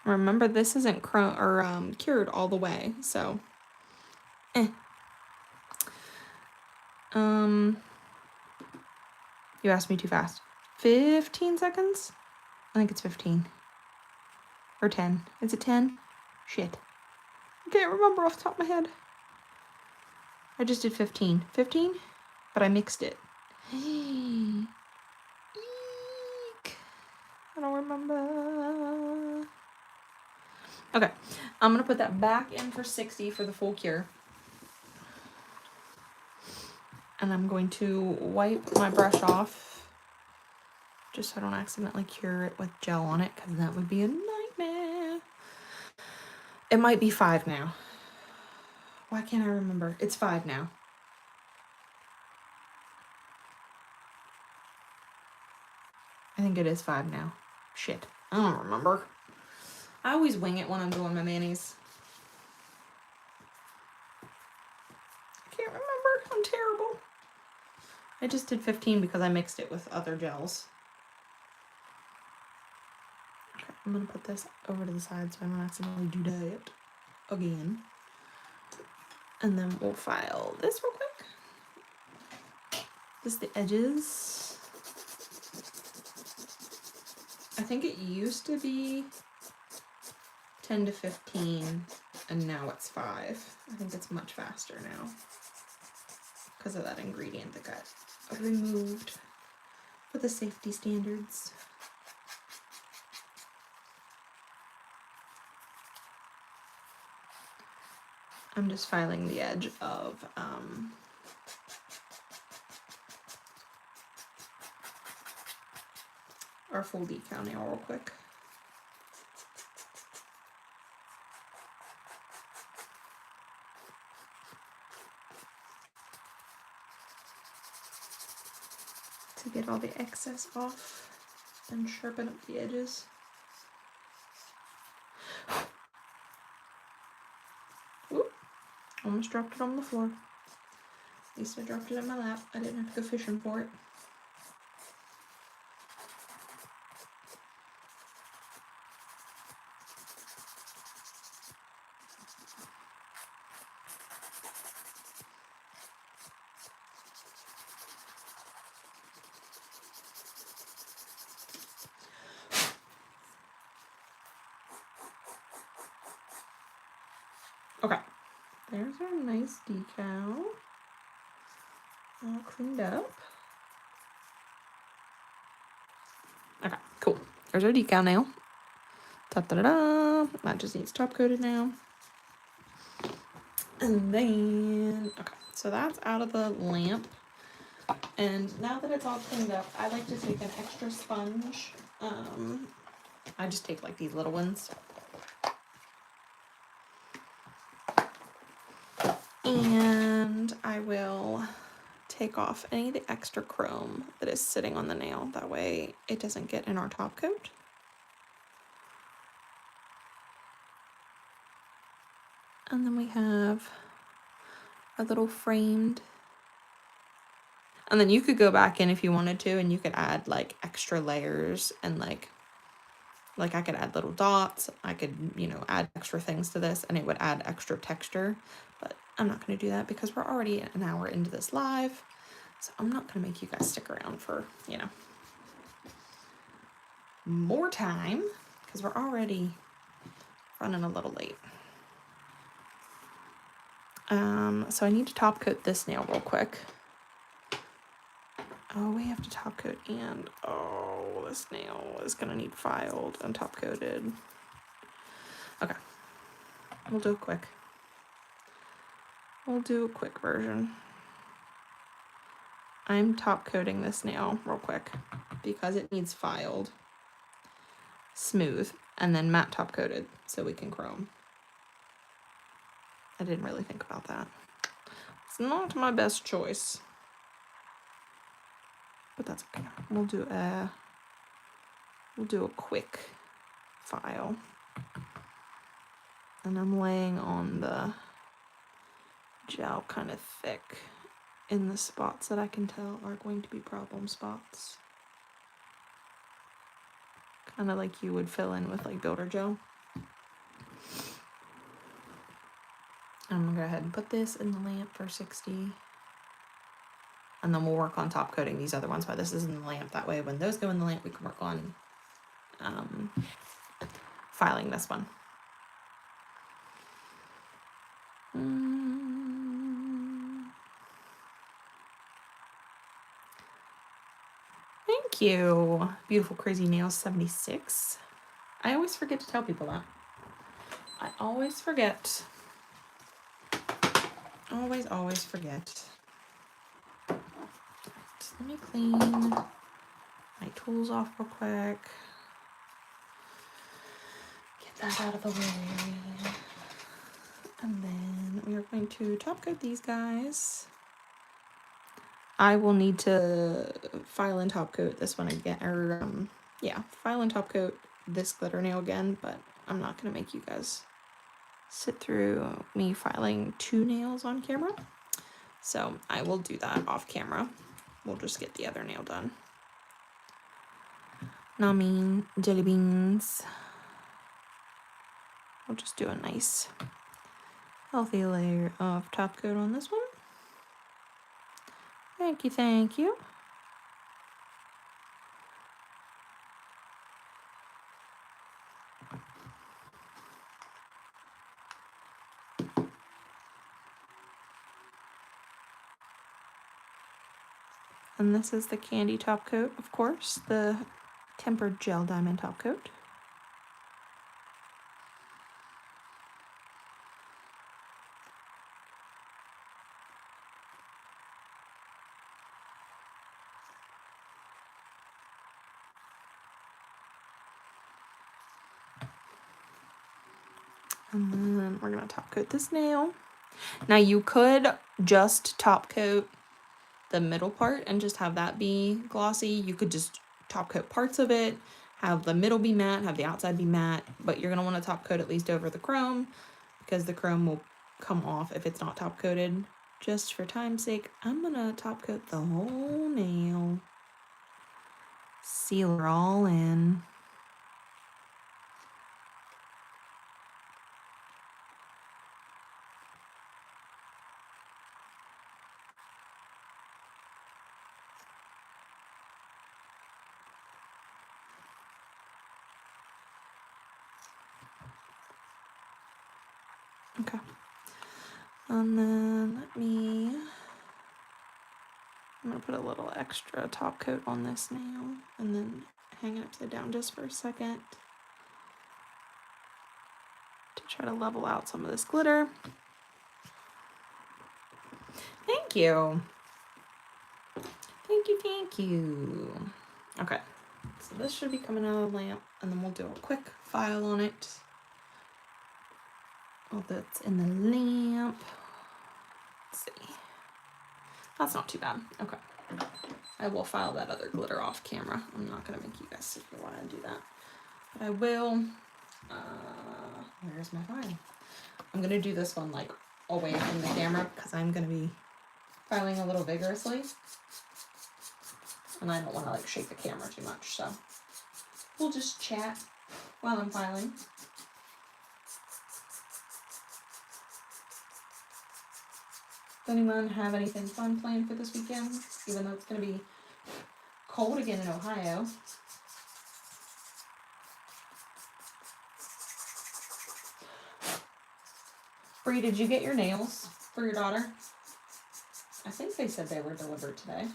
Remember, this isn't cured all the way, so. You asked me too fast. 15 seconds? I think it's 15. Or 10. Is it 10? Shit. I can't remember off the top of my head. I just did 15. 15? But I mixed it. Eek. I don't remember. Okay. I'm going to put that back in for 60 for the full cure. And I'm going to wipe my brush off. Just so I don't accidentally cure it with gel on it, because that would be a nightmare. It might be 5 now. Why can't I remember? It's 5 now. I think it is 5 now. Shit. I don't remember. I always wing it when I'm doing my manis. I can't remember. I'm terrible. I just did 15 because I mixed it with other gels. Okay, I'm gonna put this over to the side so I don't accidentally do that again. And then we'll file this real quick. This is the edges. I think it used to be 10 to 15 and now it's 5. I think it's much faster now because of that ingredient that got removed for the safety standards. I'm just filing the edge of our full decal nail real quick. To get all the excess off and sharpen up the edges. Oop, almost dropped it on the floor. At least I dropped it in my lap. I didn't have to go fishing for it. Okay, there's our nice decal. All cleaned up. Okay, cool. There's our decal nail. Da-da-da-da. That just needs top coated now. And then, okay, so that's out of the lamp. And now that it's all cleaned up, I like to take an extra sponge. I just take like these little ones. And I will take off any of the extra chrome that is sitting on the nail. That way it doesn't get in our top coat. And then we have a little framed. And then you could go back in if you wanted to, and you could add like extra layers and like I could add little dots. I could, you know, add extra things to this and it would add extra texture. But I'm not going to do that because we're already an hour into this live. So I'm not going to make you guys stick around for, you know, more time because we're already running a little late. So I need to top coat this nail real quick. Oh, we have to top coat and, oh, this nail is going to need filed and top coated. Okay. We'll do it quick. We'll do a quick version. I'm top coating this nail real quick because it needs filed, smooth, and then matte top coated so we can chrome. I didn't really think about that. It's not my best choice, but that's okay. We'll do a quick file. And I'm laying on the gel kind of thick in the spots that I can tell are going to be problem spots. Kind of like you would fill in with like builder gel. I'm gonna go ahead and put this in the lamp for 60. And then we'll work on top coating these other ones while this is in the lamp. That way when those go in the lamp, we can work on filing this one. Thank you. Beautiful Crazy Nails 76. I always forget to tell people that. I always forget. Always forget. So let me clean my tools off real quick. Get that out of the way. And then we are going to top coat these guys. I will need to file and top coat this one again, or yeah, file and top coat this glitter nail again, but I'm not gonna make you guys sit through me filing 2 nails on camera. So I will do that off camera. We'll just get the other nail done. Nameen jelly beans. We'll just do a nice healthy layer of top coat on this one. Thank you, thank you. And this is the candy top coat, of course, the tempered gel diamond top coat. And then we're gonna top coat this nail. Now you could just top coat the middle part and just have that be glossy. You could just top coat parts of it, have the middle be matte, have the outside be matte, but you're gonna wanna top coat at least over the chrome because the chrome will come off if it's not top coated. Just for time's sake, I'm gonna top coat the whole nail. Seal her all in. Okay. And then I'm gonna put a little extra top coat on this nail and then hang it upside down just for a second to try to level out some of this glitter. Thank you. Thank you, thank you. Okay, so this should be coming out of the lamp and then we'll do a quick file on it. All that's in the lamp. Let's see. That's not too bad. Okay. I will file that other glitter off camera. I'm not gonna make you guys sit here while I do that. But I will. Where's my file? I'm gonna do this one like away from the camera because I'm gonna be filing a little vigorously. And I don't wanna like shake the camera too much, so we'll just chat while I'm filing. Does anyone have anything fun planned for this weekend? Even though it's gonna be cold again in Ohio. Bree, did you get your nails for your daughter? I think they said they were delivered today.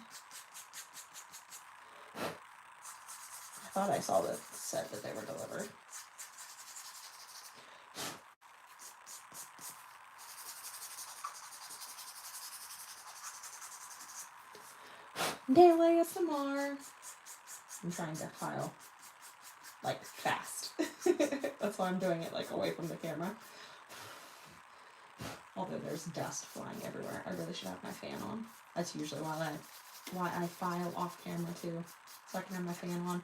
I thought I saw that said that they were delivered. Nail ASMR. I'm trying to file like fast. That's why I'm doing it like away from the camera. Although there's dust flying everywhere. I really should have my fan on. That's usually why I file off camera too. So I can have my fan on.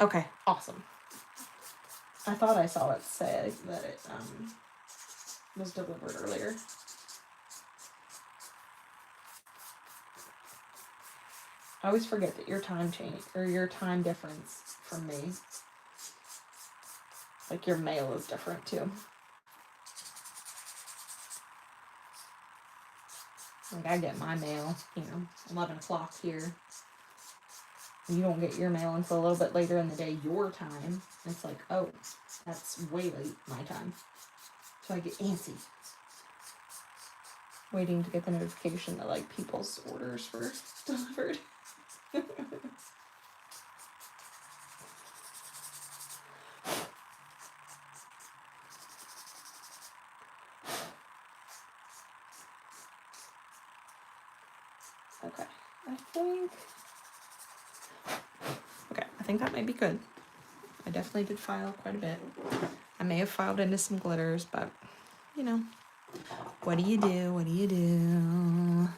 Okay, awesome. I thought I saw it say that it was delivered earlier. I always forget that your time change or your time difference from me. Like your mail is different too. Like I get my mail, 11 o'clock here. You don't get your mail until a little bit later in the day, your time. It's like, oh, that's way late my time. So I get antsy. Waiting to get the notification that like people's orders were delivered. Okay, I think that might be good. I definitely did file quite a bit. I may have filed into some glitters, but what do you do? What do you do?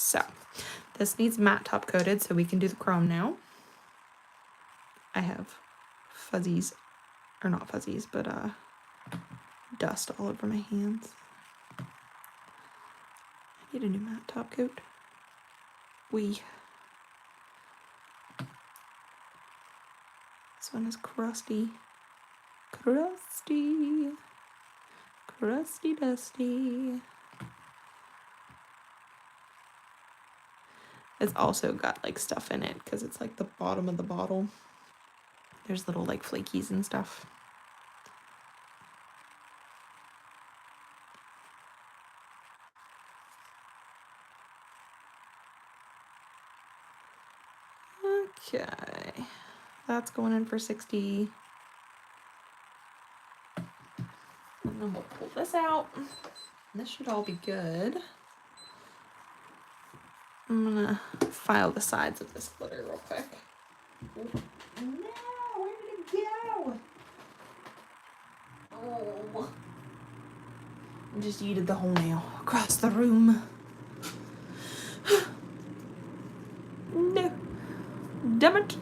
So this needs matte top coated, so we can do the chrome now. I have fuzzies, or not fuzzies, but dust all over my hands. I need a new matte top coat. This one is crusty. Crusty. Crusty dusty. It's also got like stuff in it because it's like the bottom of the bottle. There's little like flakies and stuff. Okay, that's going in for 60. And then we'll pull this out. This should all be good. I'm gonna file the sides of this glitter real quick. No, where did it go? Oh. I just yeeted the whole nail across the room. No. Damn it.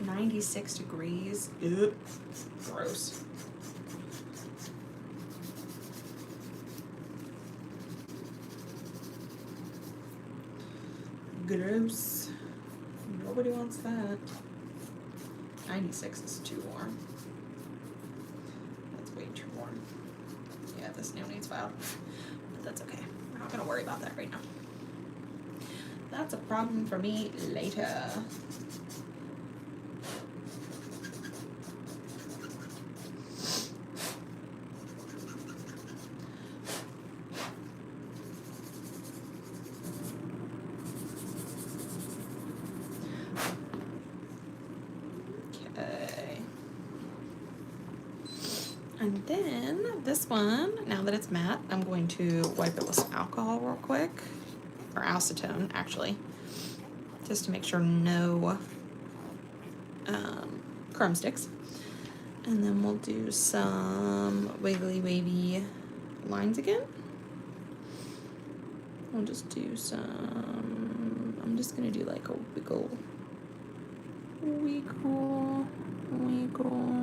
.96 degrees. Ugh. Gross. Gross. Nobody wants that. 96 is too warm. That's way too warm. Yeah, this nail needs filed. But that's okay. We're not gonna worry about that right now. That's a problem for me later. And then this one, now that it's matte, I'm going to wipe it with some alcohol real quick, or acetone actually, just to make sure no crumb sticks. And then we'll do some wiggly wavy lines again. We'll just do some, I'm just gonna do like a wiggle, wiggle, wiggle.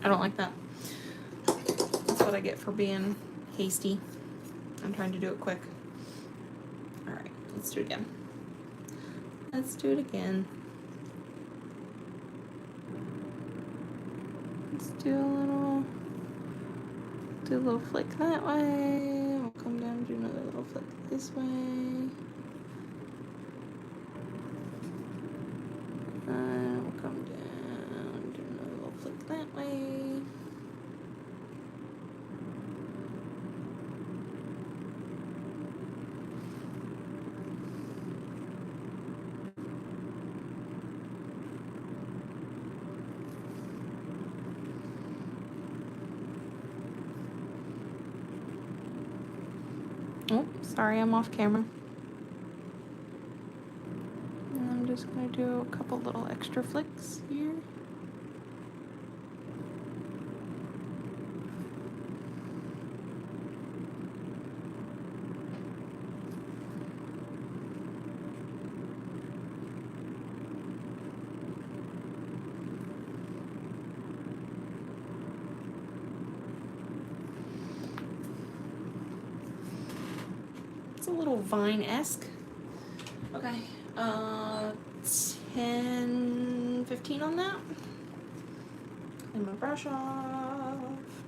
I don't like that. That's what I get for being hasty. I'm trying to do it quick. All right, let's do it again. Let's do it again. Let's do a little flick that way. We'll come down and do another little flick this way. We'll come down, do another little flick that way. Oh, sorry, I'm off camera. And I'm just gonna do a couple little extra flicks here. A little vine-esque. Okay, 10, 15 on that. Clean my brush off.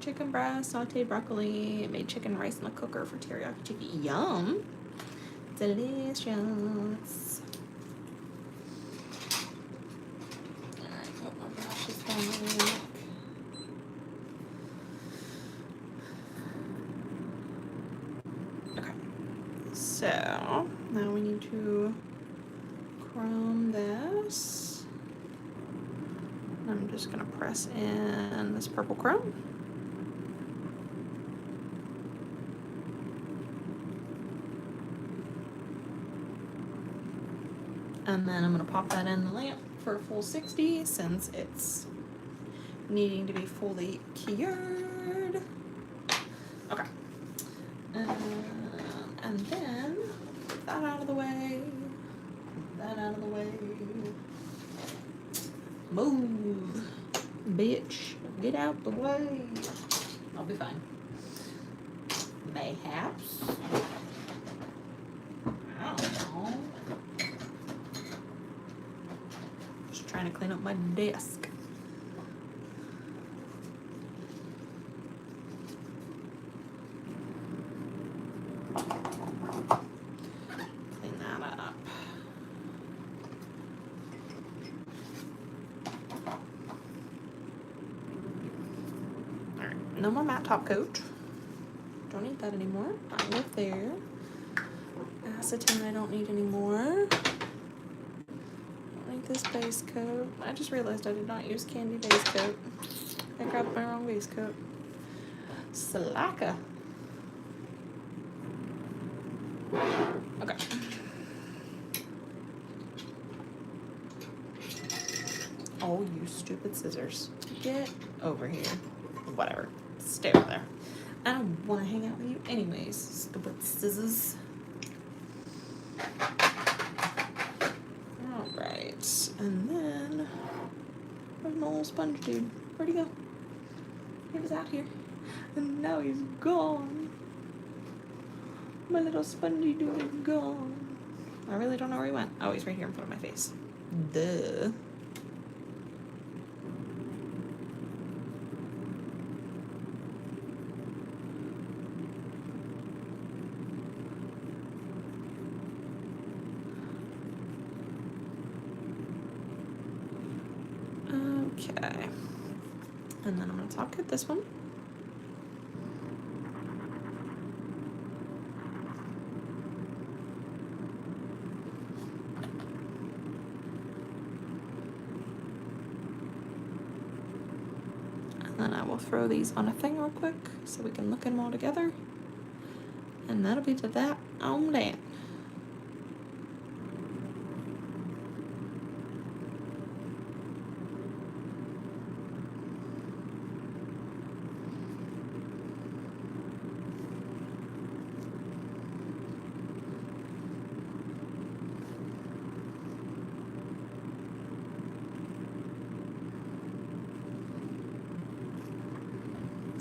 Chicken breast, sauteed broccoli. I made chicken rice in the cooker for teriyaki chicken. Yum. delicious. Alright, put my brushes back. Okay, so now we need to chrome this. I'm just gonna press in this purple chrome. And then I'm gonna pop that in the lamp for a full 60 since it's needing to be fully cured. Okay. And then put that out of the way. That out of the way. Move, bitch. Get out the way. I'll be fine. Mayhaps. I don't know. Just trying to clean up my desk. Clean that up. Alright, no more matte top coat. Don't need that anymore. Not live there. Acetone I don't need anymore. Don't need this base coat. I just realized I did not use candy base coat. I grabbed my wrong base coat. Slacker. Okay. Oh, you stupid scissors. Get over here. Whatever. Stay over there. I don't want to hang out with you anyways, stupid scissors. Alright. And then there's my little sponge dude. Where'd he go? He was out here. And now he's gone. My little spongy dude is gone. I really don't know where he went. Oh, he's right here in front of my face. Duh. Okay. And then I'm going to top coat this one. And then I will throw these on a thing real quick so we can look at them all together. And that'll be to that on that.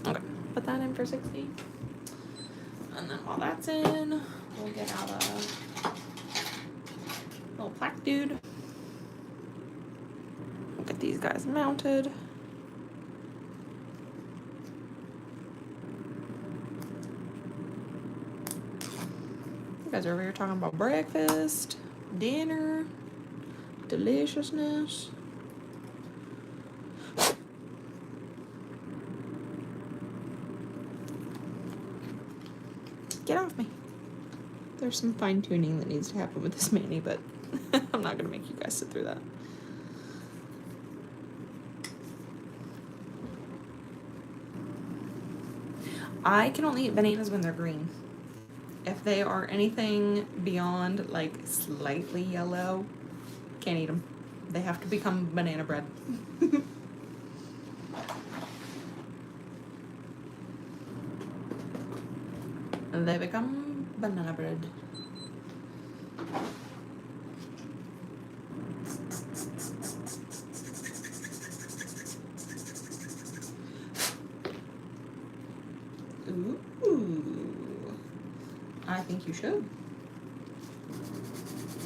Okay, put that in for 60. And then while that's in, we'll get out a little plaque dude. We'll get these guys mounted. You guys are over here talking about breakfast, dinner, deliciousness. Get off me. There's some fine tuning that needs to happen with this mani, but I'm not gonna make you guys sit through that. I can only eat bananas when they're green. If they are anything beyond like slightly yellow, can't eat them. They have to become banana bread. They become banana bread. Ooh. I think you should.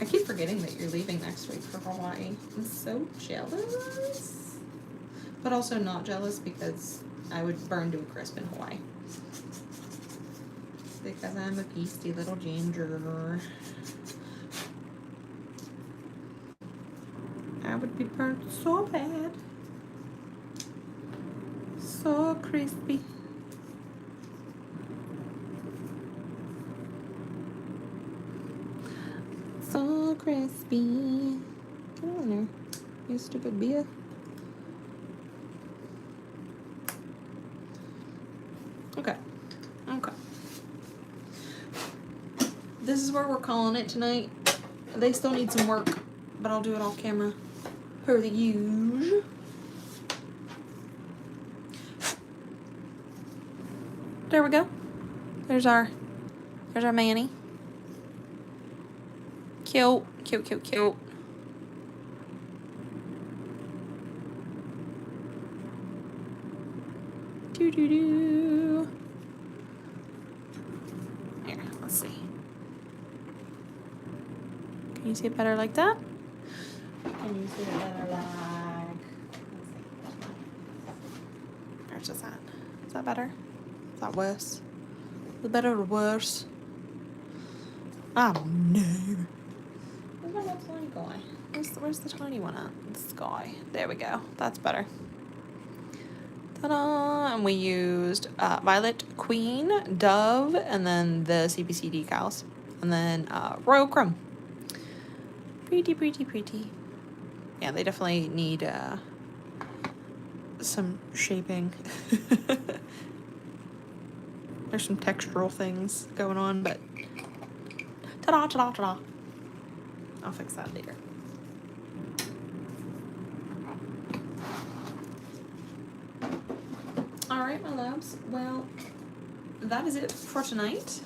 I keep forgetting that you're leaving next week for Hawaii. I'm so jealous. But also not jealous because I would burn to a crisp in Hawaii. because I'm a beastie little ginger. I would be burnt so bad. So crispy. So crispy. Get on there, you stupid bee. Okay. Okay. This is where we're calling it tonight. They still need some work, but I'll do it off camera per the usual. There we go. There's our Manny. Cute, cute, cute, cute. Doo doo doo. Here, let's see. Can you see it better like that? Can you see it better like? Let's see. Where's that? Is that better? Is that worse? Is it better or worse? Oh no. Where's my little tiny guy? Where's the tiny one at? This guy. There we go. That's better. Ta-da! And we used Violet Queen, Dove, and then the CPC decals. And then Royal Chrome. Pretty, pretty, pretty. Yeah, they definitely need some shaping. There's some textural things going on, but ta-da, ta-da, ta-da. I'll fix that later. Alright, my loves. Well, that is it for tonight.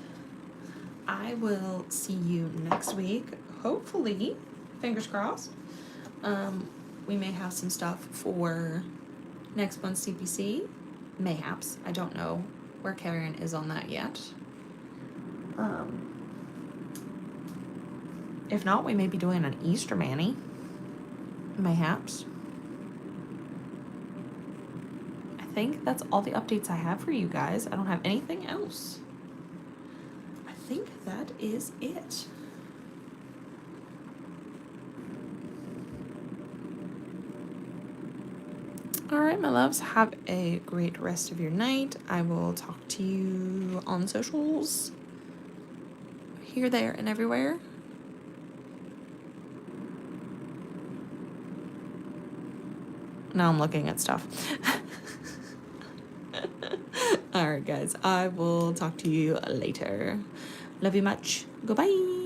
I will see you next week. Hopefully, fingers crossed. We may have some stuff for next month's CPC. Mayhaps. I don't know where Karen is on that yet. If not, we may be doing an Easter Manny. Mayhaps. I think that's all the updates I have for you guys. I don't have anything else. I think that is it. All right, my loves, have a great rest of your night. I will talk to you on the socials. Here, there, and everywhere. Now I'm looking at stuff. All right, guys, I will talk to you later. Love you much. Goodbye.